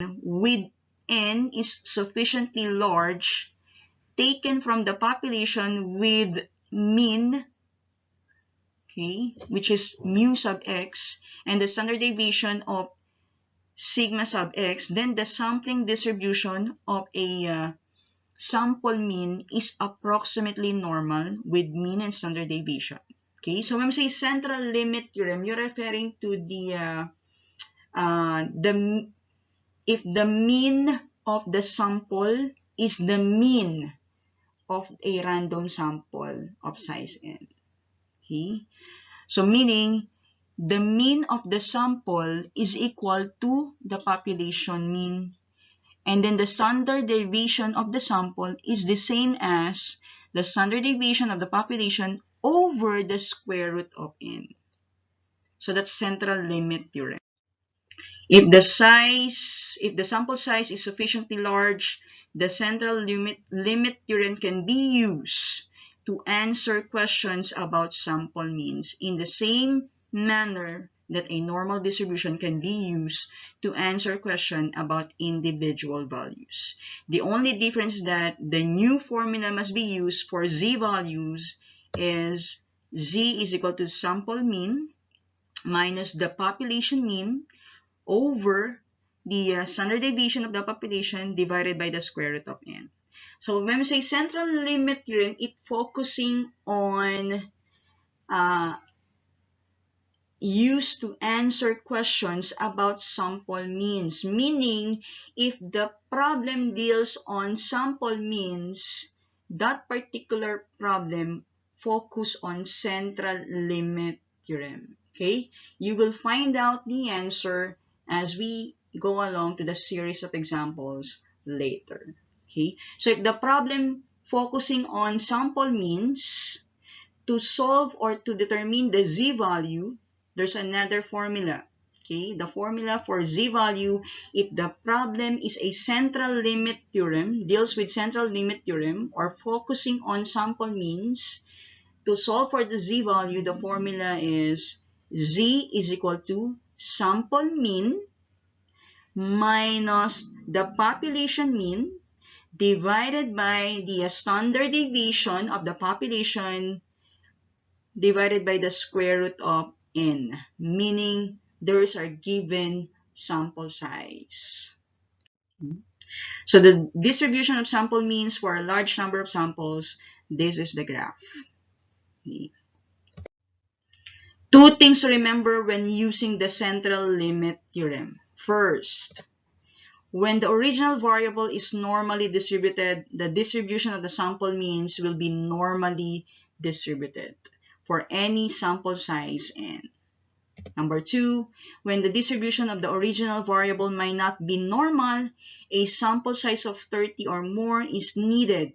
with n is sufficiently large taken from the population with mean, okay, which is mu sub x, and the standard deviation of sigma sub x, then the sampling distribution of a sample mean is approximately normal with mean and standard deviation. Okay, so when we say central limit theorem, you're referring to if the mean of the sample is the mean of a random sample of size n. Okay, so meaning the mean of the sample is equal to the population mean, and then the standard deviation of the sample is the same as the standard deviation of the population over the square root of n. So that's central limit theorem. If the sample size is sufficiently large, the central limit theorem can be used to answer questions about sample means in the same manner that a normal distribution can be used to answer questions about individual values. The only difference is that the new formula must be used for z values is z is equal to sample mean minus the population mean over the standard deviation of the population divided by the square root of n. So when we say central limit theorem, it's focusing on used to answer questions about sample means, meaning if the problem deals on sample means, that particular problem focus on central limit theorem. Okay, you will find out the answer as we go along to the series of examples later. Okay, so if the problem focusing on sample means, to solve or to determine the z value, there's another formula. Okay, the formula for z value, if the problem is a central limit theorem, deals with central limit theorem, or focusing on sample means, to solve for the z value, the formula is z is equal to sample mean minus the population mean divided by the standard deviation of the population divided by the square root of n, meaning there's a given sample size. So the distribution of sample means for a large number of samples, this is the graph. Okay. Two things to remember when using the central limit theorem. First, when the original variable is normally distributed, the distribution of the sample means will be normally distributed for any sample size n. Number two, when the distribution of the original variable might not be normal, a sample size of 30 or more is needed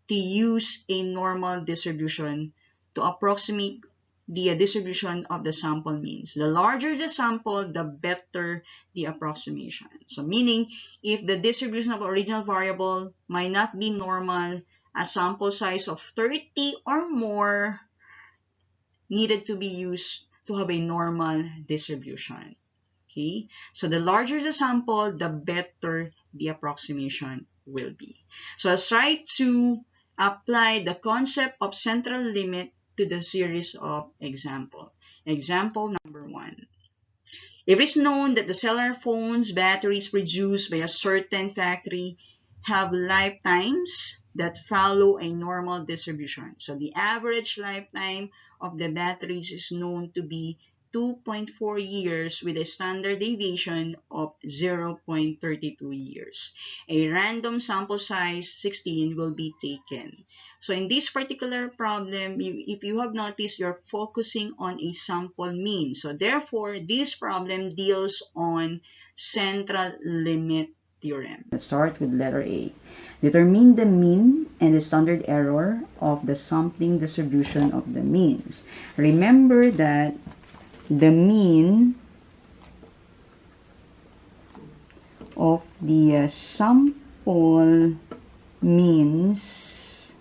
to use a normal distribution to approximate the distribution of the sample means. The larger the sample, the better the approximation. So meaning, if the distribution of original variable might not be normal, a sample size of 30 or more needed to be used to have a normal distribution. Okay, so the larger the sample, the better the approximation will be. So let's try to apply the concept of central limit to the series of examples. Example number 1. If it's known that the cellular phone's batteries produced by a certain factory have lifetimes that follow a normal distribution. So the average lifetime of the batteries is known to be 2.4 years with a standard deviation of 0.32 years. A random sample size 16 will be taken. So in this particular problem, if you have noticed, you're focusing on a sample mean. So therefore, this problem deals on central limit theorem. Let's start with letter A. Determine the mean and the standard error of the sampling distribution of the means. Remember that the mean of the sample means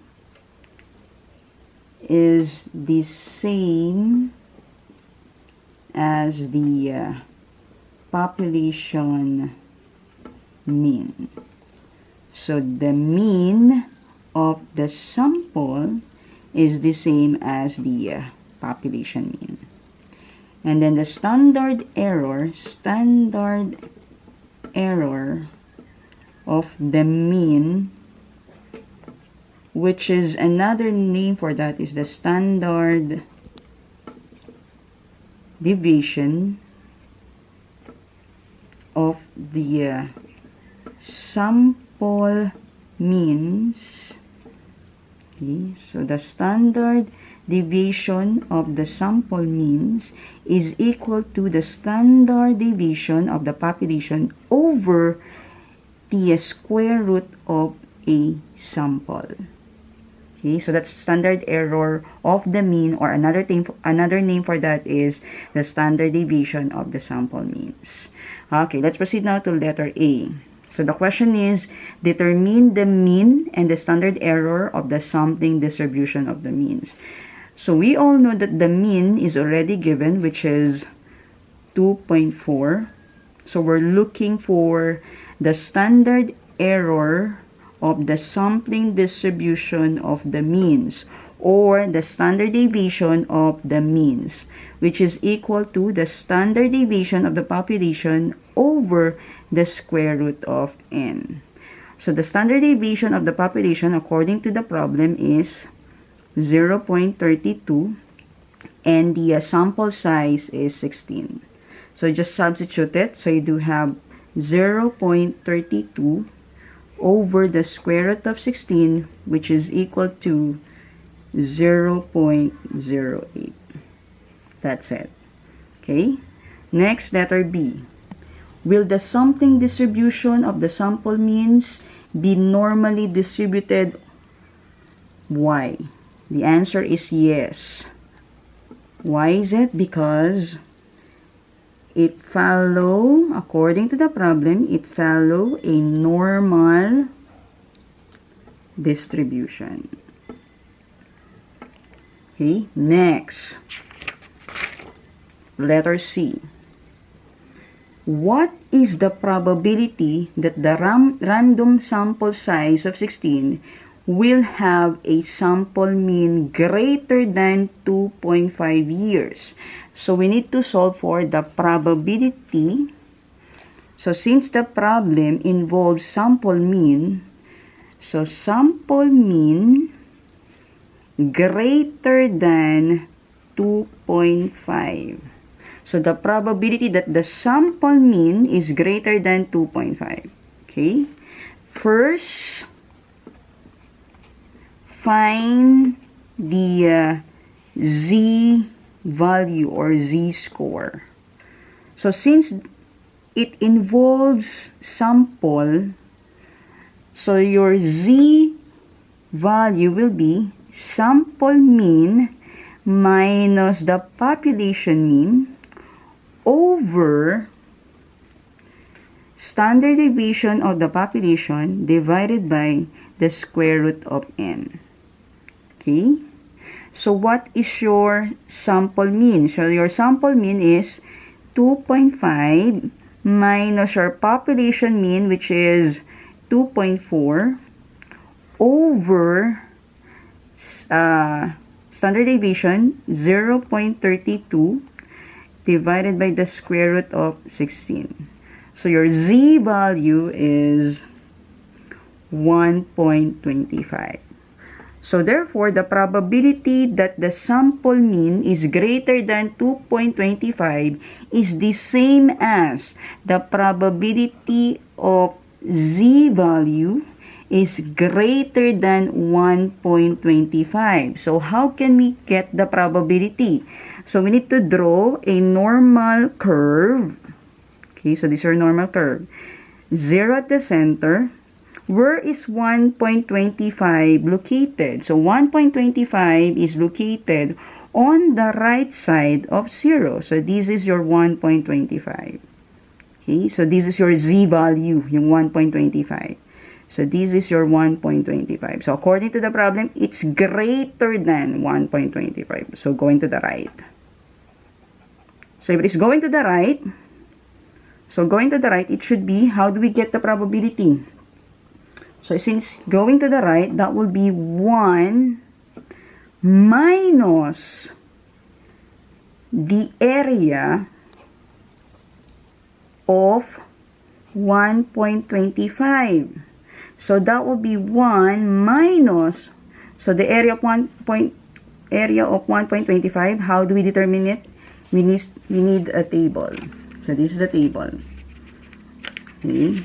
is the same as the population mean. So the mean of the sample is the same as the population mean. And then the standard error of the mean, which is another name for that, is the standard deviation of the sample means. Okay, so the standard deviation of the sample means is equal to the standard deviation of the population over the square root of a sample. Okay, so that's standard error of the mean, or another name for that is the standard deviation of the sample means. Okay, let's proceed now to letter A. So the question is, determine the mean and the standard error of the sampling distribution of the means. So we all know that the mean is already given, which is 2.4. So we're looking for the standard error of the sampling distribution of the means, or the standard deviation of the means, which is equal to the standard deviation of the population over the square root of n. So the standard deviation of the population according to the problem is 0.32, and the sample size is 16. So just substitute it. So you do have 0.32 over the square root of 16, which is equal to 0.08. That's it. Okay. Next, letter B. Will the sampling distribution of the sample means be normally distributed? Why? The answer is yes. Why is it? Because it follow, according to the problem, it follow a normal distribution. Okay, next. Letter C. What is the probability that the random sample size of 16 will have a sample mean greater than 2.5 years? So we need to solve for the probability. So since the problem involves sample mean, so sample mean greater than 2.5. So the probability that the sample mean is greater than 2.5. Okay. First, find the z value or z-score. So since it involves sample, so your z value will be sample mean minus the population mean over standard deviation of the population divided by the square root of n. Okay? So what is your sample mean? So your sample mean is 2.5 minus your population mean, which is 2.4, over standard deviation 0.32 divided by the square root of 16. So your z value is 1.25. So therefore, the probability that the sample mean is greater than 2.25 is the same as the probability of z value is greater than 1.25. So how can we get the probability? So we need to draw a normal curve. Okay, so this is our normal curve. 0 at the center. Where is 1.25 located? So 1.25 is located on the right side of 0. So this is your 1.25. Okay, so this is your z value, yung 1.25. So this is your 1.25. So according to the problem, it's greater than 1.25. So going to the right. So if it is going to the right, So going to the right, it should be, how do we get the probability? So since going to the right, that will be 1 minus the area of 1.25. So that will be 1 minus, so the area of 1.25, how do we determine it? We need a table. So this is the table. Okay.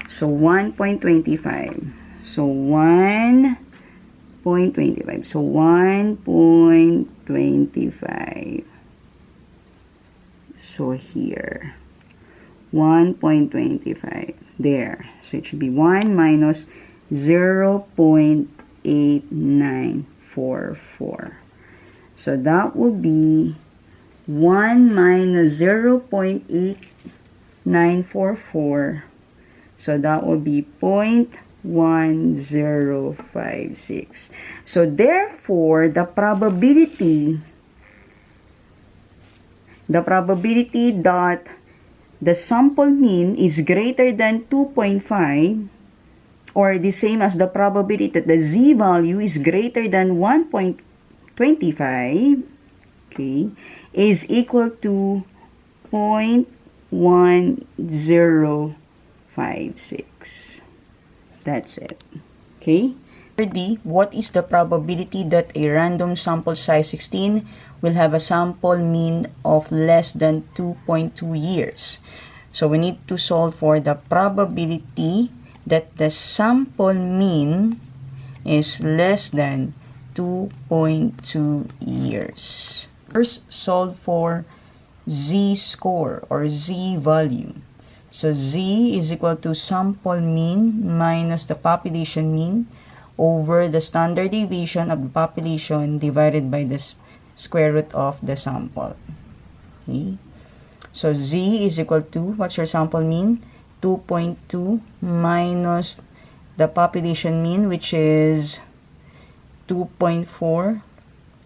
So 1.25. So 1.25. So 1.25. So here. 1.25. There. So it should be 1 minus 0.8944. So that will be 1 minus 0.8944. So that will be 0.1056. So therefore, the probability that the sample mean is greater than 2.5, or the same as the probability that the z value is greater than 1.25, okay, is equal to 0.1056. That's it. Okay? Thirdly, what is the probability that a random sample size 16 will have a sample mean of less than 2.2 years? So we need to solve for the probability that the sample mean is less than 2.2 years. First, solve for z-score or z-value. So z is equal to sample mean minus the population mean over the standard deviation of the population divided by the square root of the sample. Okay. So z is equal to, what's your sample mean? 2.2 minus the population mean, which is 2.4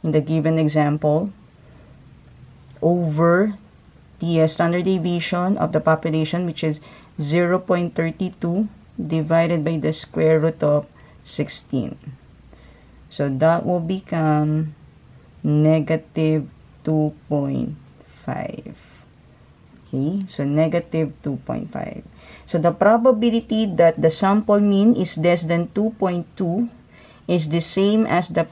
in the given example, over the standard deviation of the population, which is 0.32 divided by the square root of 16. So that will become negative 2.5. Okay, so negative 2.5. So the probability that the sample mean is less than 2.2 is the same as the